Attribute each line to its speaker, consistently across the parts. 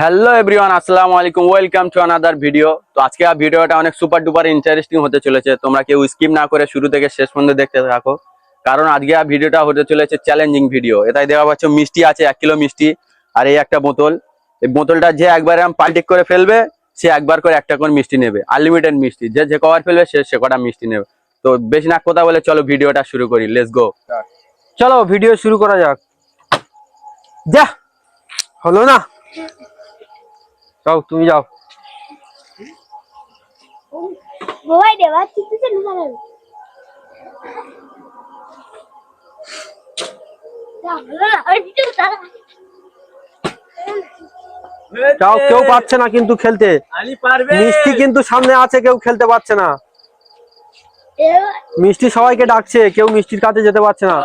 Speaker 1: Hello everyone, আসসালামু আলাইকুম, welcome to another video. তো আজকে ভিডিওটা অনেক সুপার ডুপার ইন্টারেস্টিং হতে চলেছে। তোমরা কেউ স্কিপ না করে শুরু থেকে শেষ পর্যন্ত দেখতে থাকো, কারণ আজকে ভিডিওটা হতে চলেছে চ্যালেঞ্জিং ভিডিও। এটাই দেখা পাচ্ছ মিষ্টি আছে 1 কিলো মিষ্টি, আর এই একটা বোতল। এই বোতলটা যে একবার পাল্টিক করে ফেলবে সে একবার করে একটা করে মিষ্টি নেবে, আনলিমিটেড মিষ্টি। যে কভার ফেলবে সে কটা মিষ্টি নেবে। তো বেশি না কথা বলে চলো ভিডিওটা শুরু করি, লেটস গো।
Speaker 2: চলো ভিডিও শুরু করা যাক। যা হলো না, যাও তুমি যাও। যাও, কেউ পাচ্ছে না কিন্তু খেলতে। মিষ্টি কিন্তু সামনে আছে, কেউ খেলতে পারছে না। মিষ্টি সবাইকে ডাকছে, কেউ মিষ্টির কাছে যেতে পারছে না।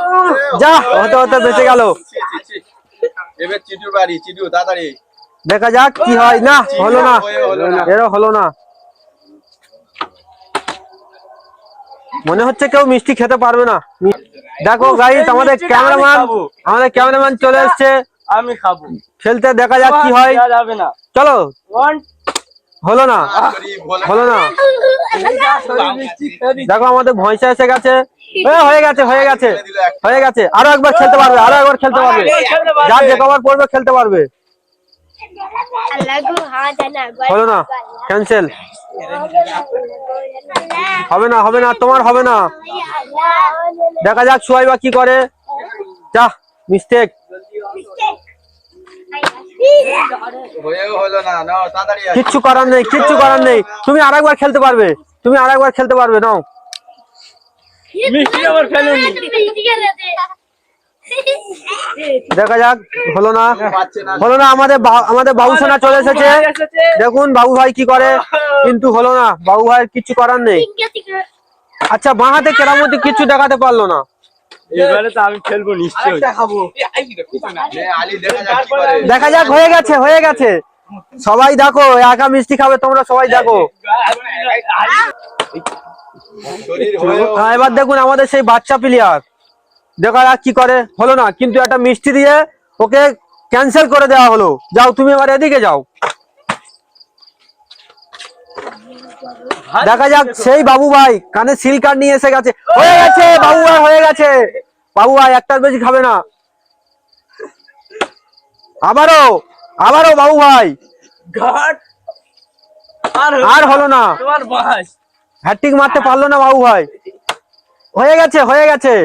Speaker 2: যা, হতে হতে বেঁচে গেল। দেখা যাক কি হয়। না হলো না, এরও হলো না। মনে হচ্ছে কেউ মিষ্টি খেতে পারবে না। দেখো গাইস, আমাদের ক্যামেরাম্যান চলে এসছে।
Speaker 3: আমি খাবো
Speaker 2: খেলতে, দেখা যাক কি হয়।
Speaker 3: যাবে না।
Speaker 2: চলো। হলো না, হলো না। দেখো আমাদের ভয়সা এসে গেছে। হয়ে গেছে, হয়ে গেছে, হয়ে গেছে। আরো একবার খেলতে পারবে, আরো একবার খেলতে পারবে। যার যে কভার পড়বে খেলতে পারবে। হলো না, ক্যান্সেল। হবে না, হবে না, তোমার হবে না। দেখা যাক সুহাইবা কি করে। যা, মিস্টেক। কিচ্ছু করার নেই, কিচ্ছু করার নেই। তুমি আরেকবার খেলতে পারবে, তুমি আরেকবার খেলতে পারবে। নাও। দেখা যাক, হলো না, হলো না। আমাদের বাবু সোনা চলে এসেছে। দেখুন বাবু ভাই কি করে, কিন্তু হলো না। বাবু ভাই কিচ্ছু করার নেই। আচ্ছা, বাঁ হাতে কেরামতি কিচ্ছু দেখাতে পারলো না।
Speaker 3: এবারে তো আমি খেলবো নিশ্চয়ই।
Speaker 2: দেখা যাক, হয়ে গেছে, হয়ে গেছে। সবাই দেখো, একা মিষ্টি খাবে তোমরা সবাই দেখো। এবার দেখুন আমাদের সেই বাচ্চা প্লেয়ার, দেখা যাক কি করে। হলো না, কিন্তু একটা মিষ্টি দিয়ে ওকে ক্যান্সেল করে দেওয়া হলো। যাও তুমি এবার এদিকে যাও। দেখা যাক, সেই বাবু ভাই কানে সিল কার্ড নিয়ে এসে গেছে। হয়ে গেছে বাবু ভাই, হয়ে গেছে। বাবু ভাই একটার বেশি খাবে না। আবারও, আবারও বাবু ভাই। আর হলো না, হ্যাট্রিক মারতে পারলো না বাবু ভাই। হয়ে গেছে, হয়ে গেছে।